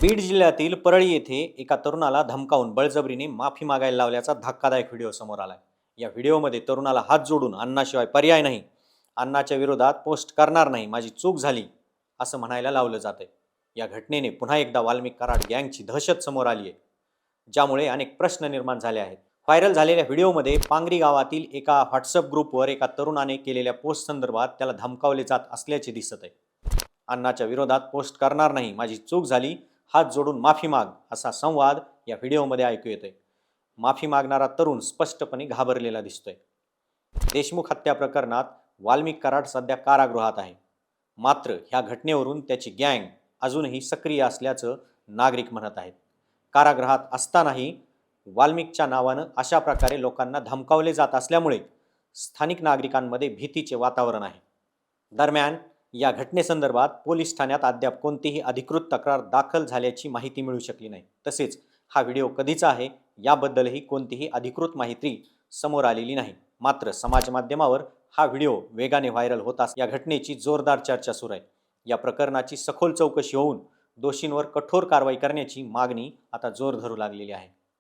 बीड जिल्ह्यातील परळी येथे एका तरुणाला धमकावून बळजबरीने माफी मागायला लावल्याचा धक्कादायक व्हिडिओ समोर आलाय। या व्हिडिओमध्ये तरुणाला हात जोडून अण्णाशिवाय पर्याय नाही, अण्णाच्या विरोधात पोस्ट करणार नाही, माझी चूक झाली असं म्हणायला लावलं जातंय। या घटनेने पुन्हा एकदा वाल्मिक कराड गँगची दहशत समोर आली आहे, ज्यामुळे अनेक प्रश्न निर्माण झाले आहेत। व्हायरल झालेल्या व्हिडिओमध्ये पांगरी गावातील एका व्हॉट्सअप ग्रुपवर एका तरुणाने केलेल्या पोस्ट संदर्भात त्याला धमकावले जात असल्याचे दिसत आहे। अण्णाच्या विरोधात पोस्ट करणार नाही, माझी चूक झाली, हात जोडून माफी माग असा संवाद या व्हिडिओमध्ये ऐकू येतोय। माफी मागणारा तरुण स्पष्टपणे घाबरलेला दिसतोय। देशमुख हत्या प्रकरणात वाल्मिक कराड सध्या कारागृहात आहे, मात्र ह्या घटनेवरून त्याची गँग अजूनही सक्रिय असल्याचं नागरिक म्हणत आहेत। कारागृहात असतानाही वाल्मिकच्या नावानं अशा प्रकारे लोकांना धमकावले जात असल्यामुळे स्थानिक नागरिकांमध्ये भीतीचे वातावरण आहे। दरम्यान या घटनेसंदर्भात पोलीस ठाण्यात अद्याप कोणतीही अधिकृत तक्रार दाखल झाल्याची माहिती मिळू शकली नाही। तसेच हा व्हिडिओ कधीचा आहे याबद्दलही कोणतीही अधिकृत माहिती समोर आलेली नाही। मात्र समाज माध्यमावर हा व्हिडिओ वेगाने व्हायरल होताच या घटनेची जोरदार चर्चा सुरू आहे। या प्रकरणाची सखोल चौकशी होऊन दोषींवर कठोर कारवाई करण्याची मागणी आता जोर धरू लागलेली आहे।